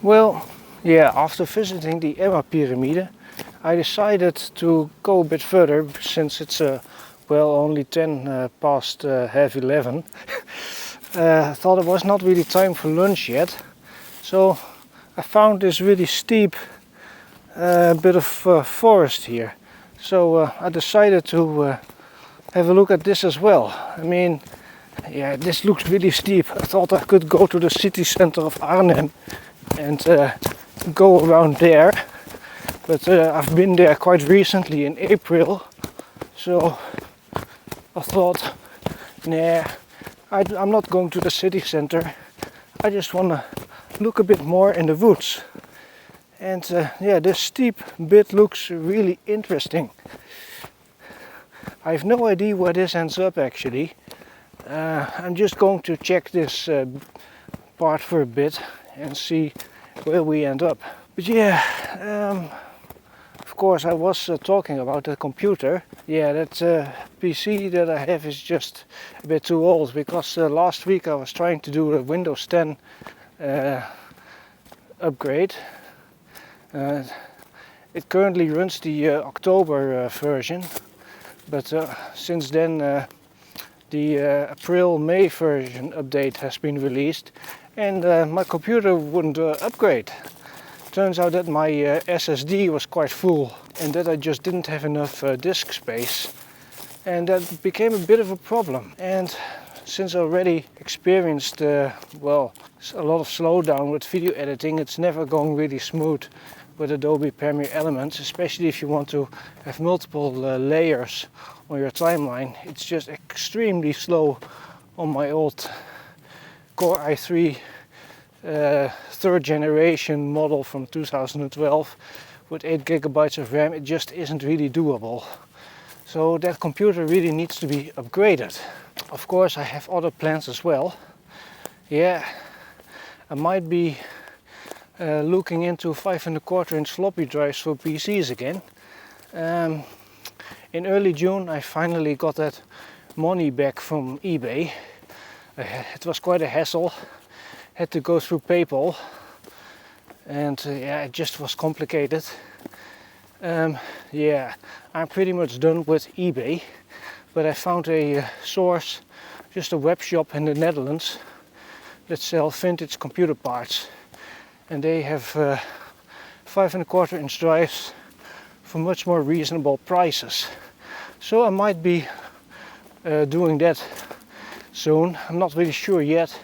Well, yeah, after visiting the Emma Piramide, I decided to go a bit further since it's well, only 10 past half 11. I thought it was not really time for lunch yet, so I found this really steep bit of forest here. So I decided to have a look at this as well. I mean, yeah, this looks really steep. I thought I could go to the city center of Arnhem and go around there, but I've been there quite recently in April, so I thought, nah, I'm not going to the city center. I just want to look a bit more in the woods. And yeah, this steep bit looks really interesting. I have no idea where this ends up actually. I'm just going to check this part for a bit and see where we end up. But yeah, of course I was talking about the computer. Yeah, that PC that I have is just a bit too old, because last week I was trying to do a Windows 10 upgrade. It currently runs the October version, but since then the April-May version update has been released, and my computer wouldn't upgrade. Turns out that my SSD was quite full and that I just didn't have enough disk space, and that became a bit of a problem. And since I already experienced well, a lot of slowdown with video editing, it's never going really smooth with Adobe Premiere Elements, especially if you want to have multiple layers on your timeline. It's just extremely slow on my old Core i3 third generation model from 2012 with 8 GB of RAM. It just isn't really doable. So that computer really needs to be upgraded. Of course I have other plans as well. Yeah, I might be looking into 5¼ floppy drives for PCs again. In early June I finally got that money back from eBay. It was quite a hassle. Had to go through PayPal, and yeah, it just was complicated. Yeah, I'm pretty much done with eBay, but I found a source, just a web shop in the Netherlands that sell vintage computer parts, and they have 5¼ drives for much more reasonable prices. So I might be doing that soon. I'm not really sure yet,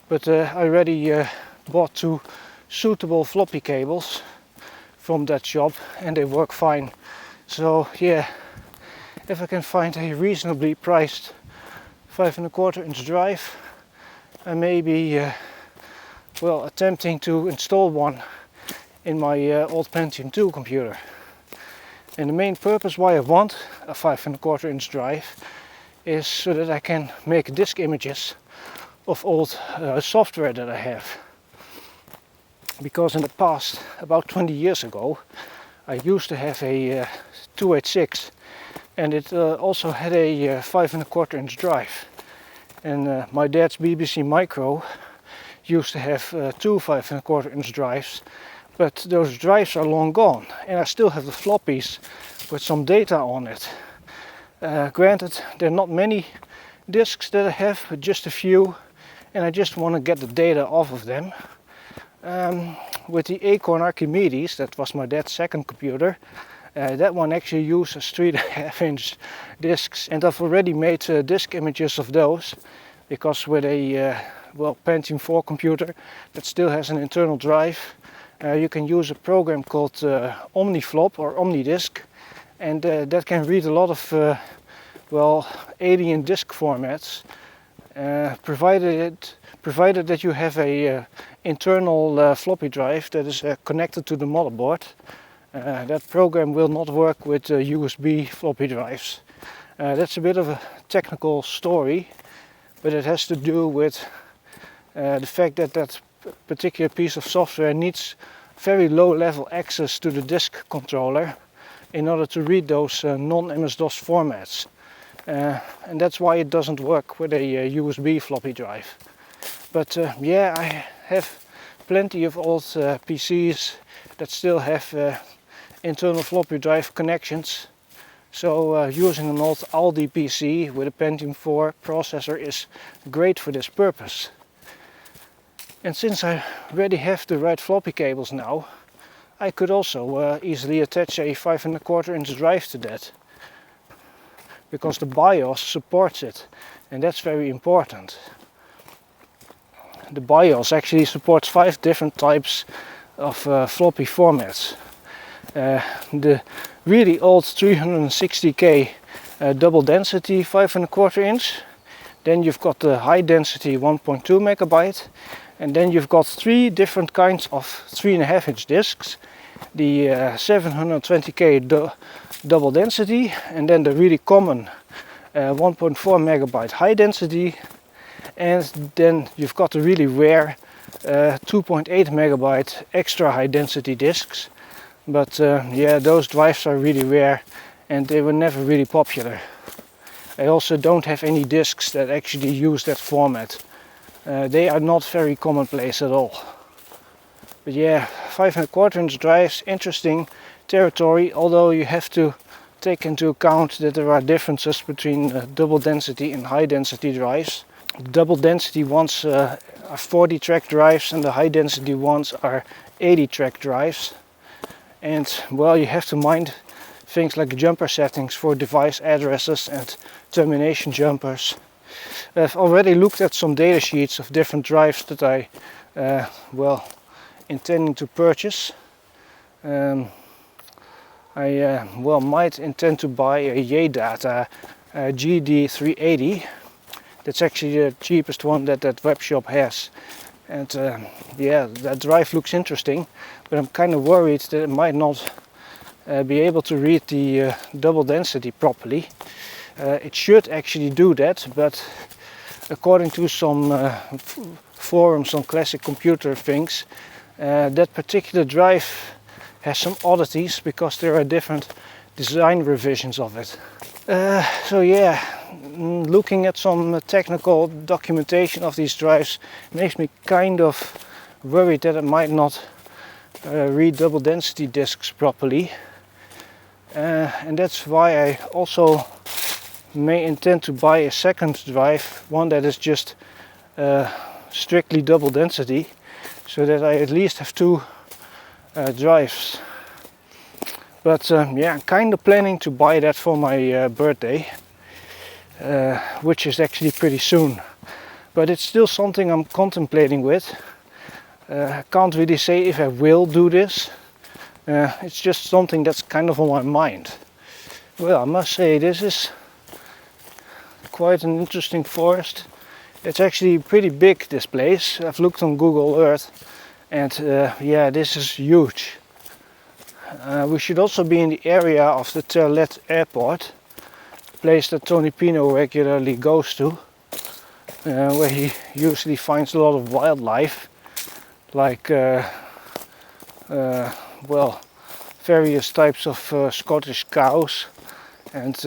but I already bought 2 suitable floppy cables from that shop and they work fine. So yeah, if I can find a reasonably priced 5¼ drive, I may be well, attempting to install one in my old Pentium 2 computer. And the main purpose why I want a 5¼ drive is so that I can make disk images of old software that I have. Because in the past, about 20 years ago, I used to have a 286, and it also had a 5¼ drive. And my dad's BBC Micro used to have 2 5¼ drives, but those drives are long gone, and I still have the floppies with some data on it. Granted, there are not many disks that I have, but just a few, and I just want to get the data off of them. With the Acorn Archimedes, that was my dad's second computer, that one actually uses 3.5-inch discs, and I've already made disk images of those, because with a well, Pentium 4 computer that still has an internal drive, you can use a program called OmniFlop or OmniDisk, and that can read a lot of well, alien disk formats, provided that you have a internal floppy drive that is connected to the motherboard. That program will not work with USB floppy drives. That's a bit of a technical story, but it has to do with the fact that that particular piece of software needs very low level access to the disk controller in order to read those non-MS-DOS formats. And that's why it doesn't work with a USB floppy drive. But yeah, I have plenty of old PCs that still have internal floppy drive connections. So using an old Aldi PC with a Pentium 4 processor is great for this purpose. And since I already have the right floppy cables now, I could also easily attach a 5¼ inch drive to that, because the BIOS supports it, and that's very important. The BIOS actually supports 5 different types of floppy formats. The really old 360K double density 5¼ inch, then you've got the high density 1.2 megabyte, and then you've got 3 different kinds of 3.5 inch discs. The 720K double density, and then the really common 1.4 megabyte high density, and then you've got the really rare 2.8 megabyte extra high density discs. But yeah, those drives are really rare and they were never really popular. I also don't have any discs that actually use that format. They are not very commonplace at all. But yeah, 5¼ inch drives, interesting territory, although you have to take into account that there are differences between double density and high density drives. The double density ones are 40 track drives and the high density ones are 80 track drives. And well, you have to mind things like jumper settings for device addresses and termination jumpers. I've already looked at some data sheets of different drives that I well, intending to purchase. I well, might intend to buy a Yadata GD380. That's actually the cheapest one that that web shop has. And yeah, that drive looks interesting, but I'm kind of worried that it might not be able to read the double density properly. It should actually do that, but according to some forums on classic computer things, that particular drive has some oddities because there are different design revisions of it. So yeah, looking at some technical documentation of these drives makes me kind of worried that it might not read double density disks properly. And that's why I also may intend to buy a second drive, one that is just strictly double density, so that I at least have 2 drives. But yeah, I'm kind of planning to buy that for my birthday, which is actually pretty soon. But it's still something I'm contemplating with. I can't really say if I will do this. It's just something that's kind of on my mind. Well, I must say this is quite an interesting forest. It's actually pretty big, this place. I've looked on Google Earth and yeah, this is huge. We should also be in the area of the Terlet Airport, a place that Tony Pino regularly goes to, where he usually finds a lot of wildlife, like well, various types of Scottish cows and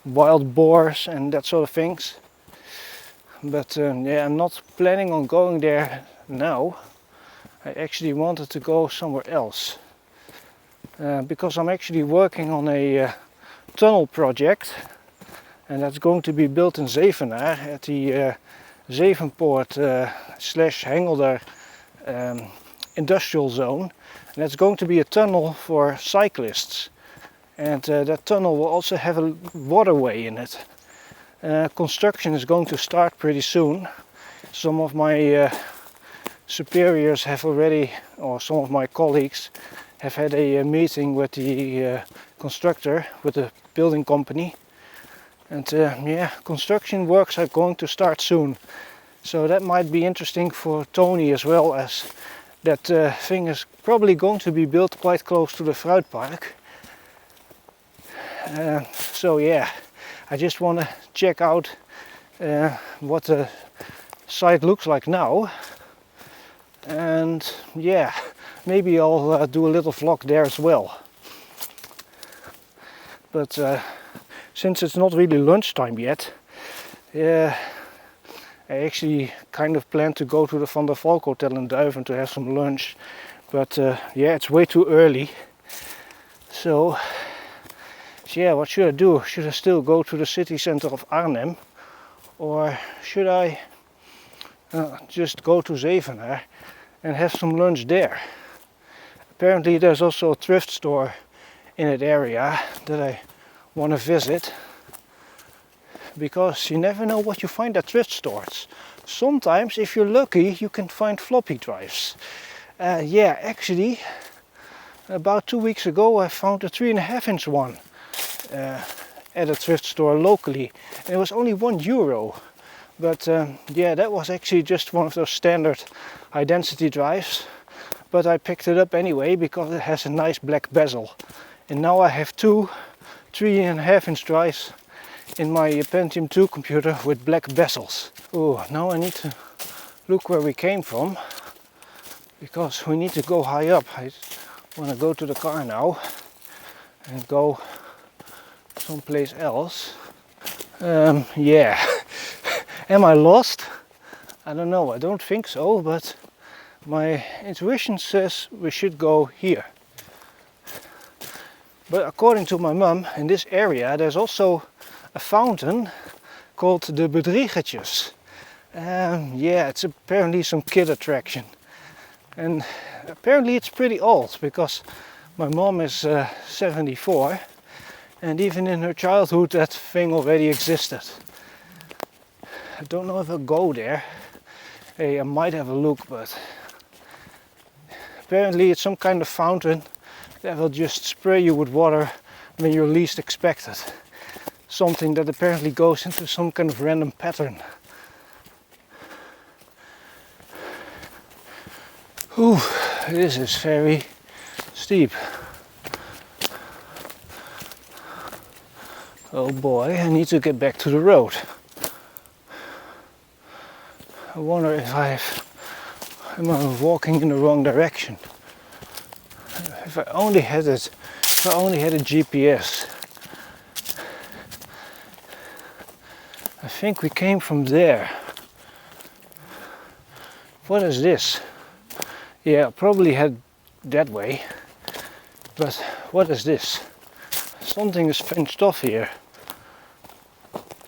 wild boars and that sort of things. But yeah, I'm not planning on going there now. I actually wanted to go somewhere else because I'm actually working on a tunnel project, and that's going to be built in Zevenaar at the Zevenpoort / Hengelder industrial zone, and that's going to be a tunnel for cyclists, and that tunnel will also have a waterway in it. Construction is going to start pretty soon. Some of my superiors have already, or some of my colleagues have had a meeting with the constructor, with the building company, and yeah, construction works are going to start soon. So that might be interesting for Tony as well, as that thing is probably going to be built quite close to the Fruitpark. So yeah, I just want to check out what the site looks like now, and yeah, maybe I'll do a little vlog there as well. But since it's not really lunchtime yet, I I actually kind of planned to go to the Van der Valk Hotel in Duiven to have some lunch, but yeah, it's way too early. So yeah, what should I do? Should I still go to the city center of Arnhem, or should I just go to Zevenaar and have some lunch there? Apparently there's also a thrift store in that area that I want to visit, because you never know what you find at thrift stores. Sometimes, if you're lucky, you can find floppy drives. Yeah, actually, about 2 weeks ago I found a 3.5-inch one at a thrift store locally, and it was only €1. But yeah, that was actually just one of those standard high density drives, but I picked it up anyway because it has a nice black bezel. And now I have two 3.5-inch drives in my Pentium 2 computer with black bezels. Oh, now I need to look where we came from, because we need to go high up. I want to go to the car now and go someplace else. Yeah. Am I lost? I don't know, I don't think so, but my intuition says we should go here. But according to my mum, in this area there's also a fountain called the Beekhuizense. Yeah, it's apparently some kid attraction. And apparently it's pretty old, because my mom is 74, and even in her childhood that thing already existed. I don't know if I'll go there. Hey, I might have a look, but apparently it's some kind of fountain that will just spray you with water when you least expect it. Something that apparently goes into some kind of random pattern. Ooh, this is very steep. Oh boy, I need to get back to the road. I wonder if am I walking in the wrong direction. If I only had a GPS. I think we came from there. What is this? Yeah, I probably head that way. But what is this? Something is fenced off here.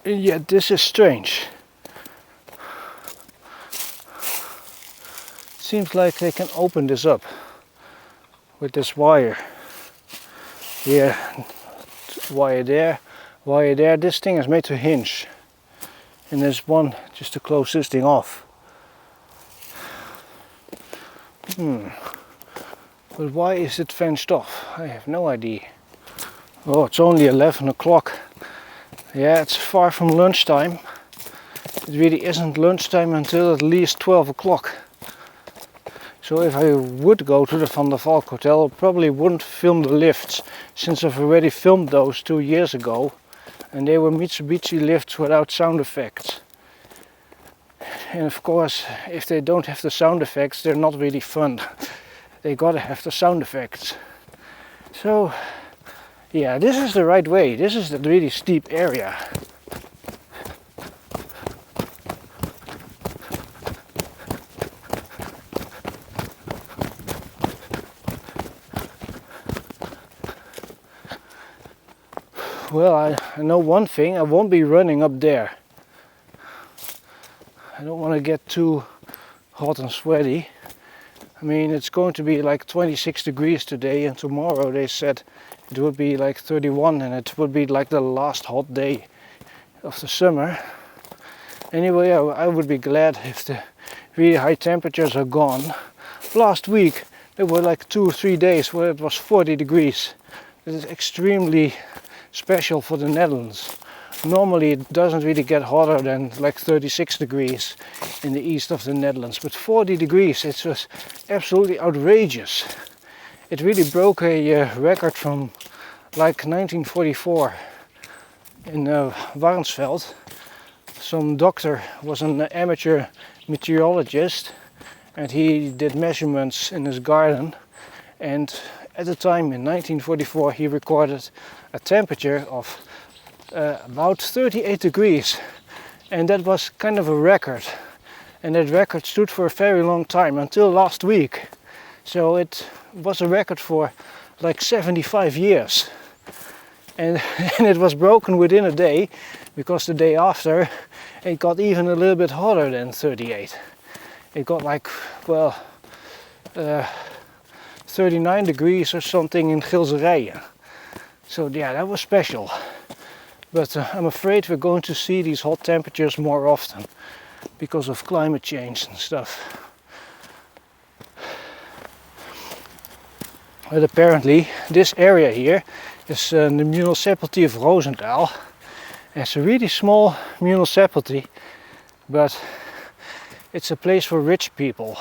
And yet this is strange. Seems like they can open this up with this wire. Here, wire there, wire there. This thing is made to hinge. And there's one just to close this thing off. But why is it fenced off? I have no idea. Oh, it's only 11 o'clock. Yeah, it's far from lunchtime. It really isn't lunchtime until at least 12 o'clock. So if I would go to the Van der Valk Hotel, I probably wouldn't film the lifts, since I've already filmed those 2 years ago, and they were Mitsubishi lifts without sound effects. And of course, if they don't have the sound effects, they're not really fun. They gotta have the sound effects. So yeah, this is the right way. This is the really steep area. Well, I know one thing, I won't be running up there. I don't want to get too hot and sweaty. I mean, it's going to be like 26 degrees today, and tomorrow they said it would be like 31, and it would be like the last hot day of the summer. Anyway, I would be glad if the really high temperatures are gone. Last week there were like 2 or 3 days where it was 40 degrees. It is extremely special for the Netherlands. Normally it doesn't really get hotter than like 36 degrees in the east of the Netherlands, but 40 degrees, it was absolutely outrageous. It really broke a record from like 1944 in Warnsveld. Some doctor was an amateur meteorologist, and he did measurements in his garden, and at the time in 1944 he recorded a temperature of about 38 degrees, and that was kind of a record, and that record stood for a very long time until last week. So it was a record for like 75 years, and it was broken within a day, because the day after it got even a little bit hotter than 38. It got like, well, 39 degrees or something in Gilserijen. So yeah, that was special. But I'm afraid we're going to see these hot temperatures more often because of climate change and stuff. But apparently this area here is the municipality of Rozendaal. It's a really small municipality, but it's a place for rich people.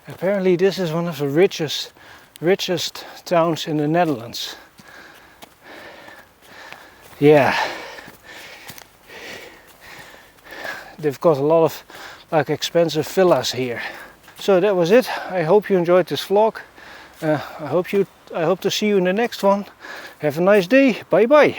Apparently this is one of the richest towns in the Netherlands. Yeah, they've got a lot of like expensive villas here. So that was it. I hope you enjoyed this vlog. I hope to see you in the next one. Have a nice day. Bye bye.